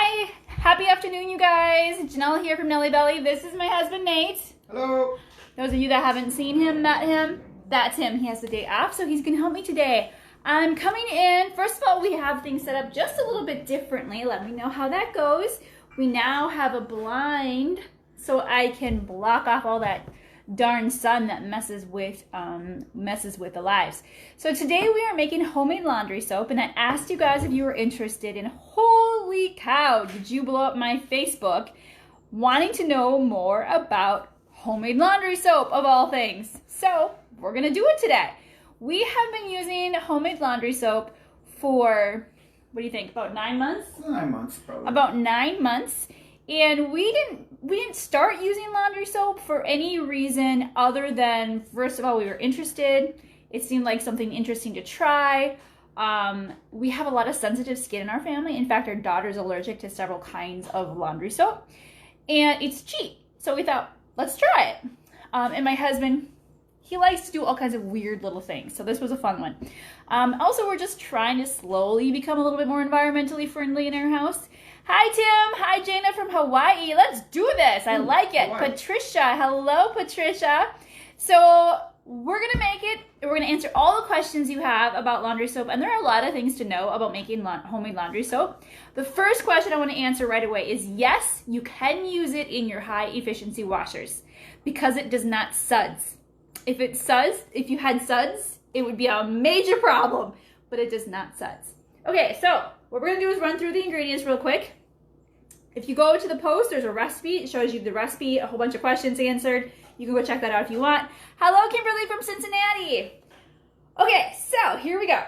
Hi, happy afternoon, you guys. Janelle here from Nelly Belly. This is my husband, Nate. Hello. Those of you that haven't seen him, met him, that's him. He has the day off, so he's gonna help me today. I'm coming in. First of all, we have things set up just a little bit differently. Let me know how that goes. We now have a blind, so I can block off all that darn sun that messes with the lives. So today we are making homemade laundry soap, and I asked you guys if you were interested in, holy cow, did you blow up my Facebook wanting to know more about homemade laundry soap of all things. So we're gonna do it today. We have been using homemade laundry soap for, what do you think, about 9 months? 9 months probably. About 9 months. And we didn't start using laundry soap for any reason other than, first of all, we were interested. It seemed like something interesting to try. We have a lot of sensitive skin in our family. In fact, our daughter's allergic to several kinds of laundry soap. And it's cheap. So we thought, let's try it. And my husband, he likes to do all kinds of weird little things. So this was a fun one. Also, we're just trying to slowly become a little bit more environmentally friendly in our house. Hi, Tim. Hi, Jana from Hawaii. Let's do this. I like it. Hawaii. Patricia. Hello, Patricia. So we're going to make it. We're going to answer all the questions you have about laundry soap. And there are a lot of things to know about making homemade laundry soap. The first question I want to answer right away is yes, you can use it in your high efficiency washers because it does not suds. If you had suds, it would be a major problem, but it does not suds. Okay, so what we're gonna do is run through the ingredients real quick. If you go to the post, there's a recipe. It shows you the recipe, a whole bunch of questions answered. You can go check that out if you want. Hello, Kimberly from Cincinnati. Okay, so here we go.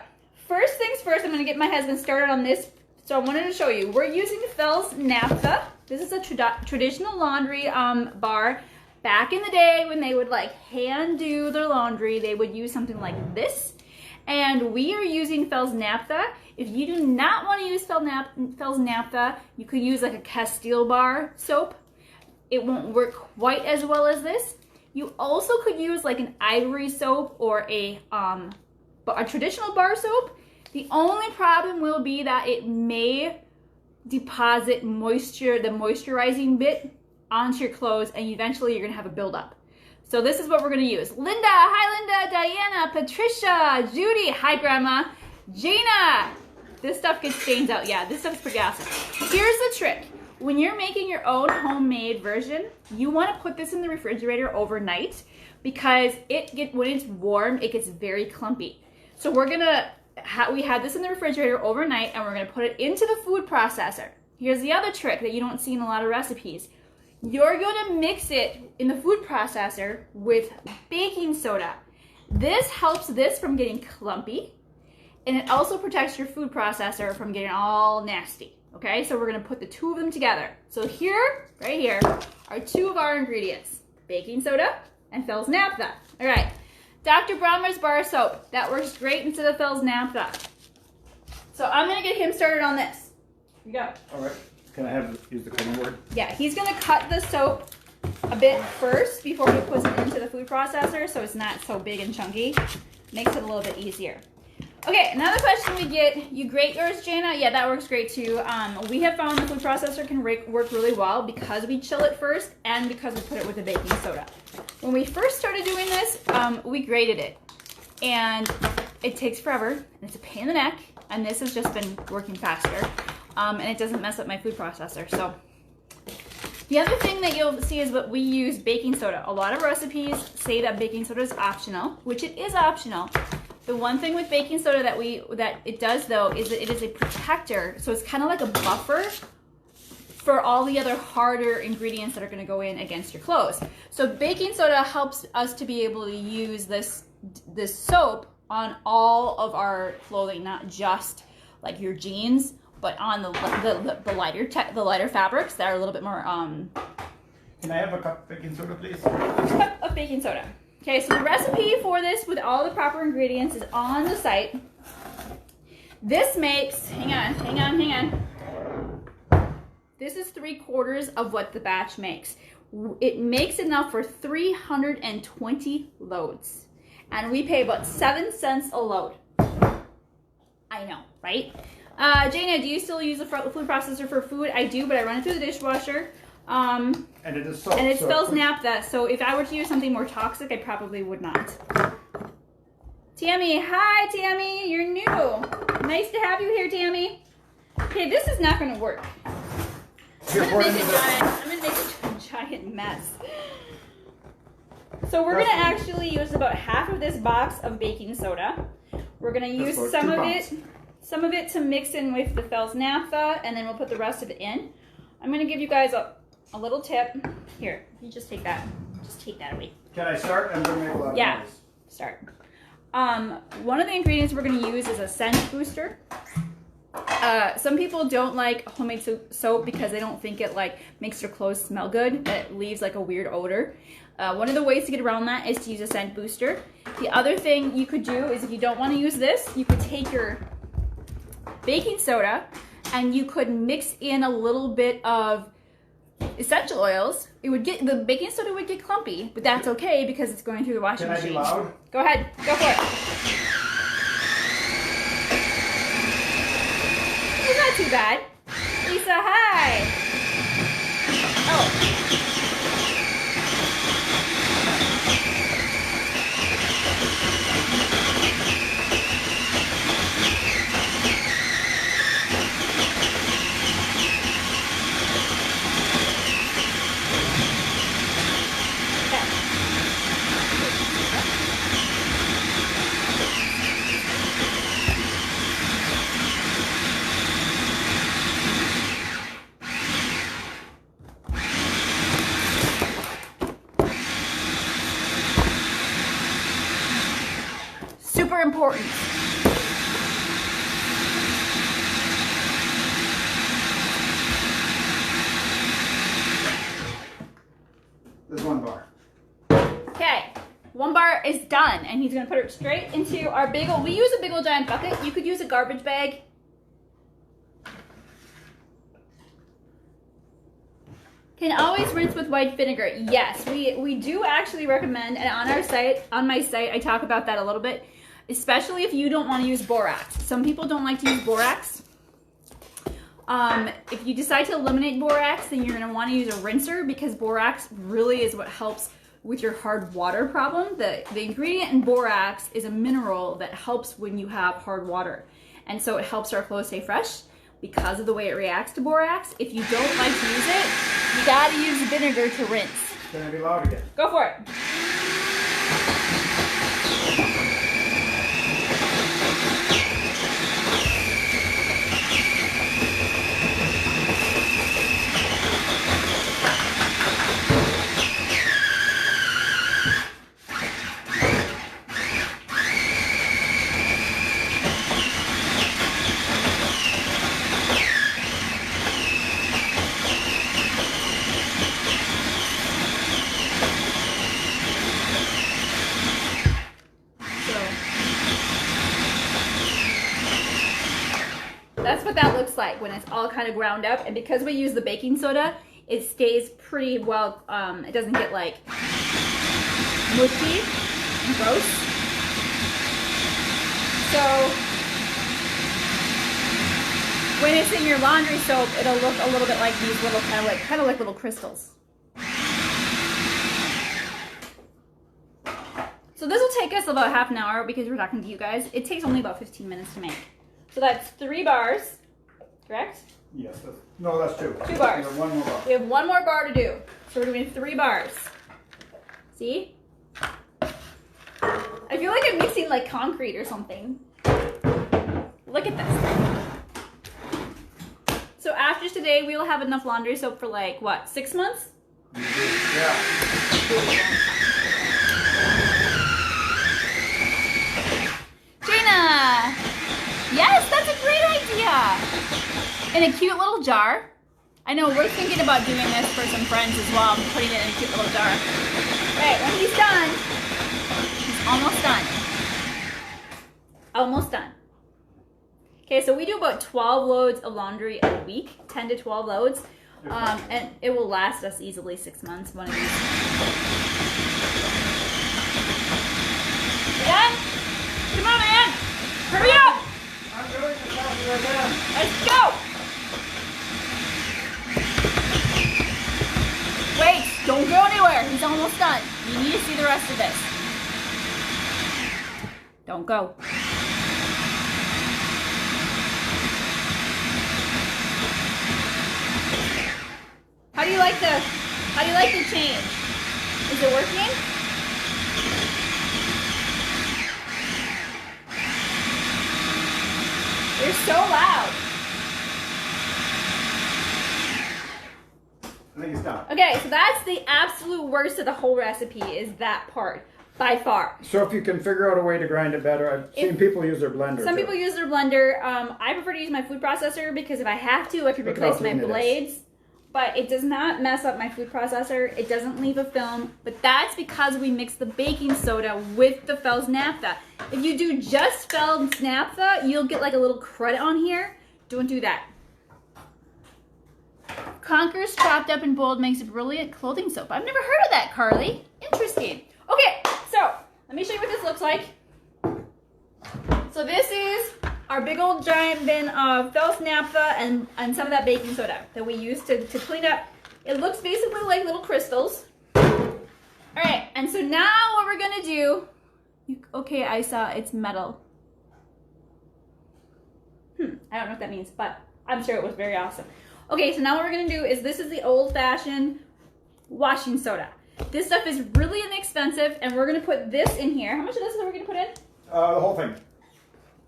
First things first, I'm gonna get my husband started on this. So I wanted to show you, we're using Fells Naphtha. This is a traditional laundry bar. Back in the day when they would like hand do their laundry, they would use something like this. And we are using Fells Naphtha. If you do not want to use Fells Naphtha, you could use like a Castile bar soap. It won't work quite as well as this. You also could use like an ivory soap or a traditional bar soap. The only problem will be that it may deposit moisture, the moisturizing bit, onto your clothes, and eventually you're gonna have a buildup. So this is what we're gonna use. Linda, hi Linda, Diana, Patricia, Judy, hi Grandma, Gina. This stuff gets stains out. Yeah, this stuff's pretty awesome. Here's the trick. When you're making your own homemade version, you wanna put this in the refrigerator overnight because when it's warm, it gets very clumpy. So we had this in the refrigerator overnight and we're gonna put it into the food processor. Here's the other trick that you don't see in a lot of recipes. You're going to mix it in the food processor with baking soda. This helps this from getting clumpy, and it also protects your food processor from getting all nasty. Okay, so we're going to put the two of them together. So here, right here, are two of our ingredients, baking soda and Fells Naphtha. All right, Dr. Brahmer's bar soap. That works great instead of Fells Naphtha. So I'm going to get him started on this. Here we go. All right. Can I use the cutting board? Yeah, he's gonna cut the soap a bit first before he puts it into the food processor so it's not so big and chunky. Makes it a little bit easier. Okay, another question we get, you grate yours, Jana? Yeah, that works great too. We have found the food processor can work really well because we chill it first and because we put it with the baking soda. When we first started doing this, we grated it. And it takes forever, and it's a pain in the neck, and this has just been working faster. And it doesn't mess up my food processor. So the other thing that you'll see is that we use baking soda. A lot of recipes say that baking soda is optional, which it is optional. The one thing with baking soda that it does though is that it is a protector. So it's kind of like a buffer for all the other harder ingredients that are going to go in against your clothes. So baking soda helps us to be able to use this soap on all of our clothing, not just like your jeans, but on the lighter fabrics that are a little bit more. Can I have a cup of baking soda, please? Cup of baking soda. Okay, so the recipe for this with all the proper ingredients is on the site. This makes, hang on. This is 3/4 of what the batch makes. It makes enough for 320 loads, and we pay about 7 cents a load. I know, right? Jana, do you still use the food processor for food? I do, but I run it through the dishwasher. And it is soap. And it spells naphtha, so if I were to use something more toxic, I probably would not. Tammy, hi Tammy, you're new. Nice to have you here, Tammy. Okay, this is not gonna work. I'm gonna make a giant mess. So we're gonna actually use about half of this box of baking soda. We're gonna use some of it to mix in with the Fells naphtha, and then we'll put the rest of it in. I'm gonna give you guys a little tip. Here, you just take that. Just take that away. Can I start? I'm gonna make a lot of noise. Start. One of the ingredients we're gonna use is a scent booster. Some people don't like homemade soap because they don't think it like makes their clothes smell good. It leaves like a weird odor. One of the ways to get around that is to use a scent booster. The other thing you could do is if you don't want to use this, you could take your baking soda and you could mix in a little bit of essential oils. The baking soda would get clumpy, but that's okay because it's going through the washing machine. Can I be loud? Go ahead, go for it. It's not too bad. Lisa, hi. Oh. Super important. There's 1 bar. Okay, 1 bar is done, and he's gonna put it straight into our big old, we use a big old giant bucket. You could use a garbage bag. Can always rinse with white vinegar. Yes, we do actually recommend, and on our site, on my site, I talk about that a little bit, especially if you don't want to use borax. Some people don't like to use borax. If you decide to eliminate borax, then you're going to want to use a rinser because borax really is what helps with your hard water problem. The ingredient in borax is a mineral that helps when you have hard water. And so it helps our clothes stay fresh because of the way it reacts to borax. If you don't like to use it, you got to use vinegar to rinse. Can I be loud again? Go for it. That's what that looks like when it's all kind of ground up. And because we use the baking soda, it stays pretty well, it doesn't get like mushy and gross. So when it's in your laundry soap, it'll look a little bit like these little kind of like little crystals. So this will take us about half an hour because we're talking to you guys. It takes only about 15 minutes to make. So that's 3 bars, correct? Yes. No, that's 2. 2 bars. We have 1 more bar. We have 1 more bar to do. So we're doing 3 bars. See? I feel like I'm mixing like concrete or something. Look at this. So after today, we will have enough laundry soap for like, what, 6 months? Yeah. Gina! Yes, that's a great idea! In a cute little jar. I know, we're thinking about doing this for some friends as well. I'm putting it in a cute little jar. Right, when he's done, he's almost done. Almost done. Okay, so we do about 12 loads of laundry a week, 10 to 12 loads. And it will last us easily 6 months, one of these. You done? Come on, man! Hurry up! I'm doing the Let's go! Wait, don't go anywhere. He's almost done. You need to see the rest of this. Don't go. How do you like the change? Is it working? You're so loud. I think it's done. Okay, so that's the absolute worst of the whole recipe, is that part, by far. So if you can figure out a way to grind it better, I've seen people use their blender. Some too. people use their blender. I prefer to use my food processor because if I have to, I can Look at how replace my clean it is. blades. But it does not mess up my food processor. It doesn't leave a film. But that's because we mix the baking soda with the Feld's naphtha. If you do just Feld's naphtha, you'll get like a little credit on here. Don't do that. Conquer's chopped up and boiled makes a brilliant clothing soap. I've never heard of that, Carly. Interesting. Okay, so let me show you what this looks like. So this is our big old giant bin of Feld's naphtha and some of that baking soda that we use to clean up. It looks basically like little crystals. All right, and so now what we're gonna do, okay, I saw it's metal. I don't know what that means, but I'm sure it was very awesome. Okay, so now what we're gonna do is this is the old-fashioned washing soda. This stuff is really inexpensive, and we're gonna put this in here. How much of this are we gonna put in? The whole thing.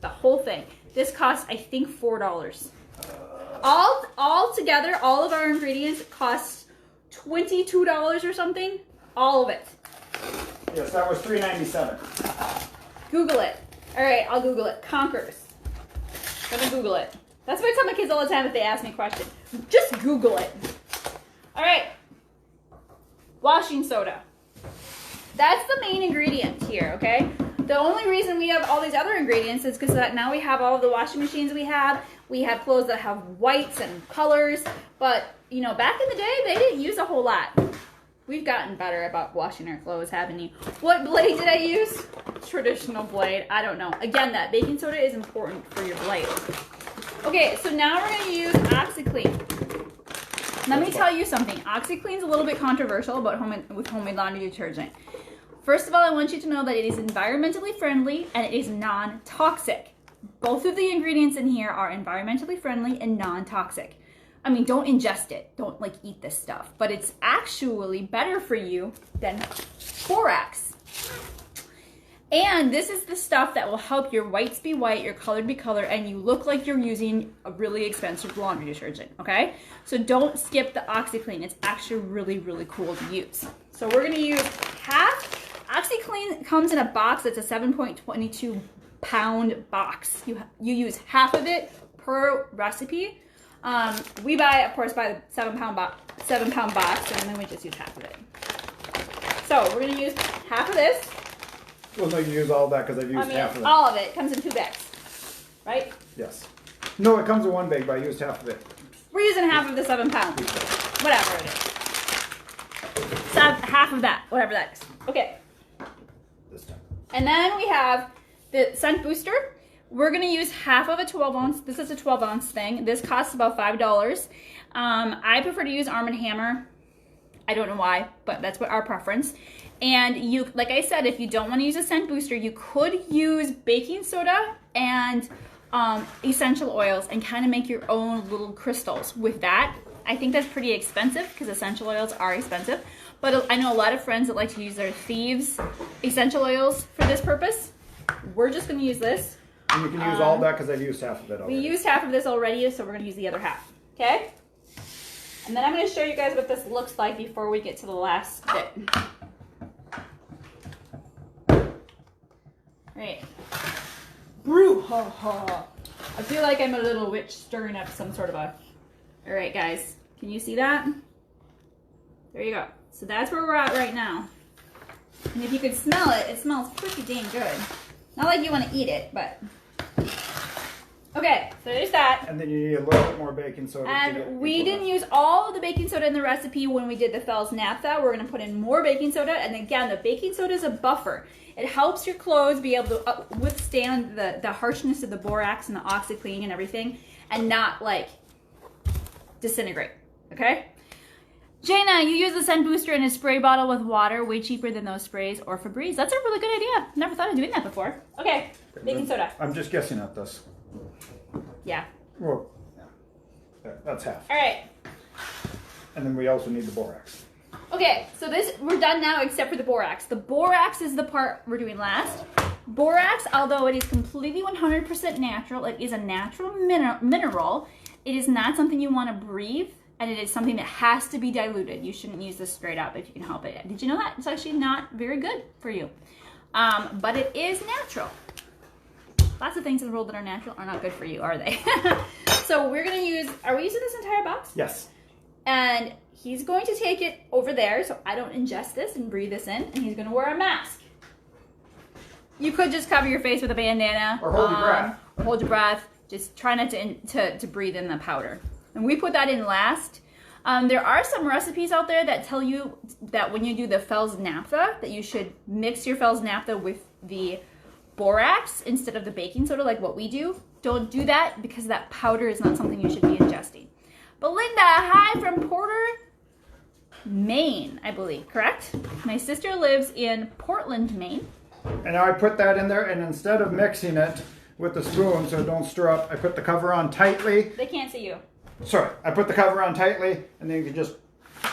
The whole thing. This costs, I think, $4. All together, all of our ingredients cost $22 or something. All of it. Yes, that was $3.97. Google it. All right, I'll Google it. Conquers. I'm gonna Google it. That's what I tell my kids all the time if they ask me a question. Just Google it. All right. Washing soda. That's the main ingredient here, okay? The only reason we have all these other ingredients is because now we have all of the washing machines we have. We have clothes that have whites and colors. But, you know, back in the day, they didn't use a whole lot. We've gotten better about washing our clothes, haven't you? What blade did I use? Traditional blade. I don't know. Again, that baking soda is important for your blade. Okay, so now we're going to use OxiClean. Let me tell you something. OxiClean is a little bit controversial about homemade laundry detergent. First of all, I want you to know that it is environmentally friendly and it is non-toxic. Both of the ingredients in here are environmentally friendly and non-toxic. I mean, don't ingest it. Don't like eat this stuff. But it's actually better for you than Borax. And this is the stuff that will help your whites be white, your color be color, and you look like you're using a really expensive laundry detergent, okay? So don't skip the OxiClean. It's actually really, really cool to use. So we're gonna use half. OxiClean comes in a box that's a 7.22 pound box. You use half of it per recipe. We buy, of course, by the 7 pound box, and then we just use half of it. So we're gonna use half of this. Well, no, you use all that because I've used half of it. All of it comes in 2 bags, right? Yes. No, it comes in 1 bag, but I used half of it. We're using half of the 7 pounds, whatever it is. So half of that, whatever that is. Okay. This time. And then we have the scent booster. We're gonna use half of a 12 ounce. This is a 12 ounce thing. This costs about $5. I prefer to use Arm & Hammer. I don't know why, but that's what our preference. And you, like I said, if you don't want to use a scent booster, you could use baking soda and essential oils and kind of make your own little crystals with that. I think that's pretty expensive because essential oils are expensive. But I know a lot of friends that like to use their Thieves essential oils for this purpose. We're just going to use this. And you can use all that because I've used half of it already. We used half of this already, so we're going to use the other half. Okay? And then I'm going to show you guys what this looks like before we get to the last bit. Right. Brouhaha. I feel like I'm a little witch stirring up some sort of a... Alright guys, can you see that? There you go. So that's where we're at right now. And if you could smell it, it smells pretty dang good. Not like you want to eat it, but... Okay, so there's that. And then you need a little bit more baking soda. to get And we equal didn't left. use all of the baking soda in the recipe when we did the Fells naphtha. We're going to put in more baking soda. And again, the baking soda is a buffer. It helps your clothes be able to withstand the harshness of the borax and the OxiClean and everything and not like disintegrate. Okay? Jaina, you use the scent booster in a spray bottle with water, way cheaper than those sprays or Febreze. That's a really good idea. Never thought of doing that before. Okay, baking soda. I'm just guessing at this. Yeah. Well, yeah. That's half. All right. And then we also need the borax. Okay, so we're done now except for the borax. The borax is the part we're doing last. Borax, although it is completely 100% natural, it is a natural mineral. It is not something you want to breathe, and it is something that has to be diluted. You shouldn't use this straight up if you can help it. Did you know that? It's actually not very good for you. But it is natural. Lots of things in the world that are natural are not good for you, are they? So we're going to use, are we using this entire box? Yes. And he's going to take it over there so I don't ingest this and breathe this in, and he's going to wear a mask. You could just cover your face with a bandana. Or hold your breath. Or hold your breath. Just try not to breathe in the powder. And we put that in last. There are some recipes out there that tell you that when you do the Fells naphtha, that you should mix your Fells naphtha with the borax instead of the baking soda like what we do. Don't do that because that powder is not something you should be ingesting. Belinda, hi from Porter, Maine, I believe, correct? My sister lives in Portland, Maine. And now I put that in there, and instead of mixing it with the spoon so it don't stir up, I put the cover on tightly. They can't see you. Sorry, I put the cover on tightly, and then you can just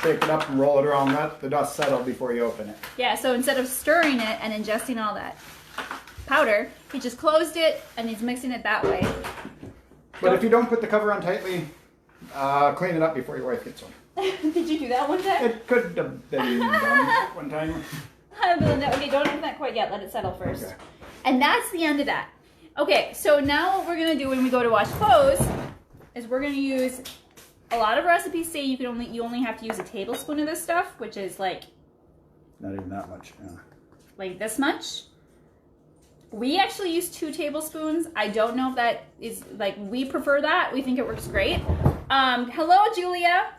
shake it up and roll it around, let the dust settle before you open it. Yeah, so instead of stirring it and ingesting all that powder, he just closed it and he's mixing it that way. But if you don't put the cover on tightly, clean it up before your wife gets home. Did you do that one time? It could have been done one time. Belinda, okay, don't open that quite yet. Let it settle first. Okay. And that's the end of that. Okay, so now what we're going to do when we go to wash clothes is we're going to use, a lot of recipes say you only have to use a tablespoon of this stuff, which is like Not even that much. Yeah. like this much. We actually use 2 tablespoons. I don't know if that is, like, we prefer that. We think it works great. Hello, Julia.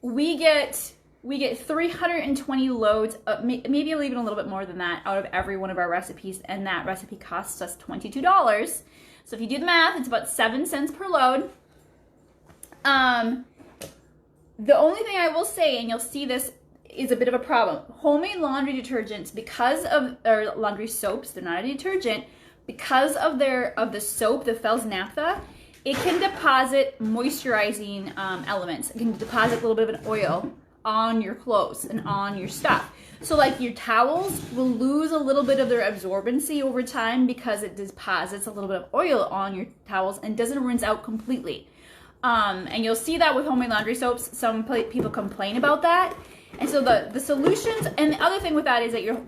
We get 320 loads, maybe even a little bit more than that, out of every one of our recipes, and that recipe costs us $22. So if you do the math, it's about 7 cents per load. The only thing I will say, and you'll see this, is a bit of a problem. Homemade laundry detergents, because of, or laundry soaps, they're not a detergent, because of the soap, the Fells naphtha, it can deposit moisturizing elements. It can deposit a little bit of an oil on your clothes and on your stuff. So like your towels will lose a little bit of their absorbency over time because it deposits a little bit of oil on your towels and doesn't rinse out completely. And you'll see that with homemade laundry soaps. Some people complain about that. And so the solutions, and the other thing with that is that your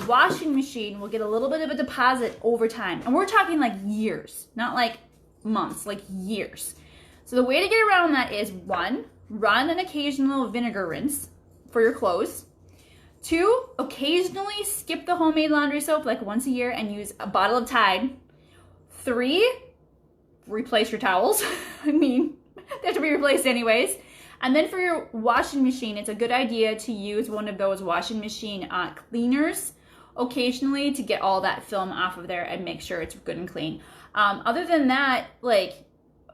washing machine will get a little bit of a deposit over time. And we're talking like years, not like months, like years. So the way to get around that is 1, run an occasional vinegar rinse for your clothes. 2, occasionally skip the homemade laundry soap like once a year and use a bottle of Tide. 3, replace your towels. I mean, they have to be replaced anyways. And then for your washing machine, it's a good idea to use one of those washing machine cleaners occasionally to get all that film off of there and make sure it's good and clean. Other than that, like,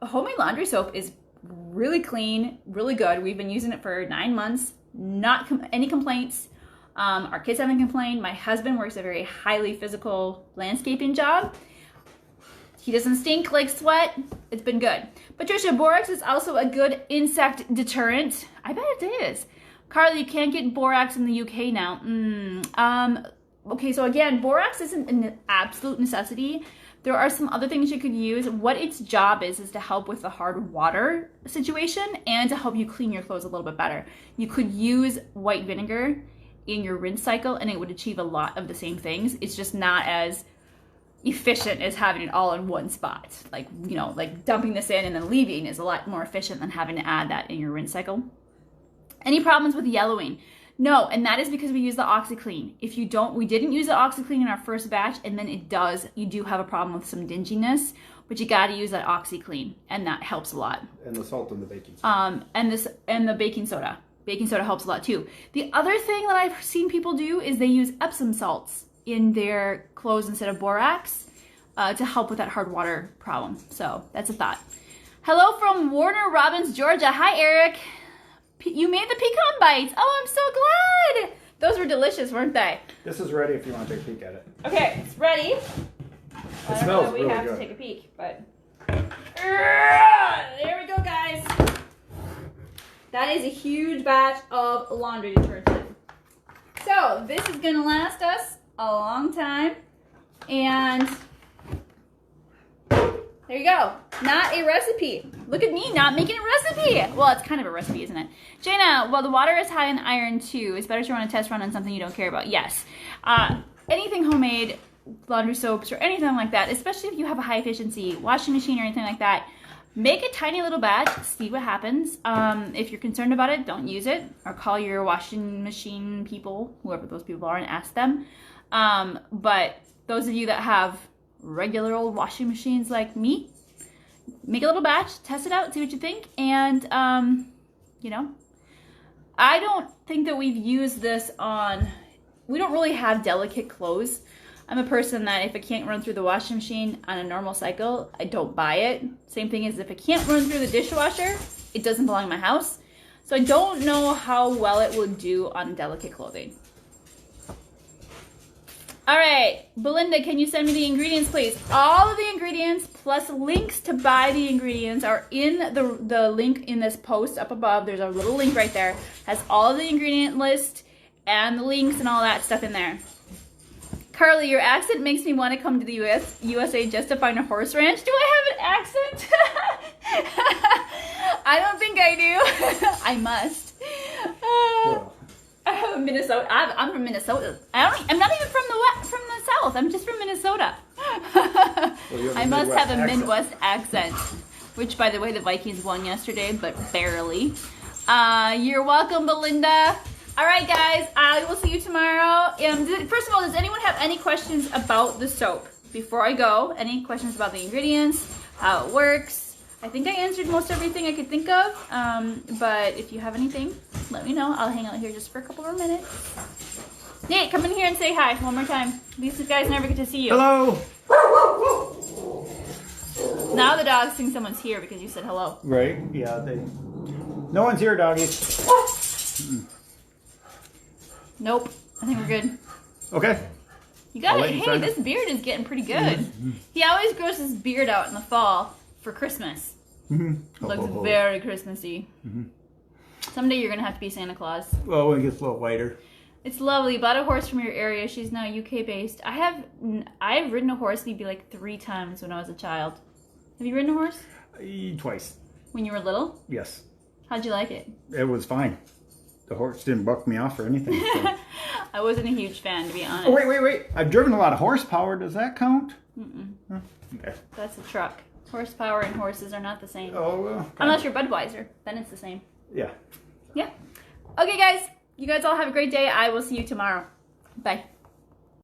homemade laundry soap is really clean, really good. We've been using it for 9 months, not any complaints. Our kids haven't complained. My husband works a very highly physical landscaping job. He doesn't stink like sweat. It's been good. Patricia, borax is also a good insect deterrent. I bet it is. Carly, you can't get borax in the UK now. Okay, so again, borax isn't an absolute necessity. There are some other things you could use. What its job is to help with the hard water situation and to help you clean your clothes a little bit better. You could use white vinegar in your rinse cycle and it would achieve a lot of the same things. It's just not as efficient as having it all in one spot. Like, you know, like dumping this in and then leaving is a lot more efficient than having to add that in your rinse cycle. Any problems with yellowing? No, and that is because we use the OxiClean. If you don't, we didn't use the OxiClean in our first batch, and then you do have a problem with some dinginess. but you got to use that OxiClean, and that helps a lot. And the salt and the baking soda. And the baking soda. Baking soda helps a lot too. The other thing that I've seen people do is they use Epsom salts in their clothes instead of borax to help with that hard water problem. So that's a thought. Hello from Warner Robins, Georgia. Hi, Eric. You made the pecan bites. Oh, I'm so glad. Those were delicious, weren't they? This is ready if you want to take a peek at it. Okay, it's ready. It smells we really have good. to take a peek, but there we go, guys. That is a huge batch of laundry detergent. So this is gonna last us a long time, and there you go. Not a recipe. Look at me not making a recipe. Well, it's kind of a recipe, isn't it? Jaina, well, the water is high in iron too. It's better to run a test run on something you don't care about. Yes. Anything homemade, laundry soaps or anything like that, especially if you have a high efficiency washing machine or anything like that, make a tiny little batch, see what happens. If you're concerned about it, don't use it, or call your washing machine people, whoever those people are, and ask them. But those of you that have regular old washing machines like me, make a little batch, test it out, see what you think, and you know, I don't think that we've used this on, we don't really have delicate clothes. I'm a person that if it can't run through the washing machine on a normal cycle, I don't buy it. Same thing as if it can't run through the dishwasher, it doesn't belong in my house. So I don't know how well it would do on delicate clothing. All right, Belinda, can you send me the ingredients, please? All of the ingredients plus links to buy the ingredients are in the link in this post up above. There's a little link right there. Has all of the ingredient list and the links and all that stuff in there. Carly, your accent makes me want to come to the USA just to find a horse ranch. Do I have an accent? I don't think I do. I must. Well, Minnesota. I'm from Minnesota. I'm not even from the South. I'm just from Minnesota. I must have a Midwest accent. Which, by the way, the Vikings won yesterday, but barely. You're welcome, Belinda. All right, guys. I will see you tomorrow. First of all, does anyone have any questions about the soap? Before I go, any questions about the ingredients, how it works? I think I answered most everything I could think of. But if you have anything, let me know. I'll hang out here just for a couple more minutes. Nate, come in here and say hi one more time. These guys never get to see you. hello. Now the dogs think someone's here because you said hello. Right? Yeah. No one's here, doggy. Nope. I think we're good. Okay. You got I'll it. let you Hey, try. this beard is getting pretty good. He always grows his beard out in the fall for Christmas. Looks very Christmassy. Someday you're gonna have to be Santa Claus. Well, when it gets a little whiter. It's lovely. Bought a horse from your area. She's now UK based. I've ridden a horse maybe like 3 times when I was a child. Have you ridden a horse? Twice. When you were little? Yes. How'd you like it? It was fine. The horse didn't buck me off or anything. So. I wasn't a huge fan, to be honest. Oh, wait. I've driven a lot of horsepower. Does that count? Huh? Okay. That's a truck. Horsepower and horses are not the same. Oh, well. Unless you're Budweiser, then it's the same. Yeah. Yeah. Okay, guys. You guys all have a great day. I will see you tomorrow. Bye.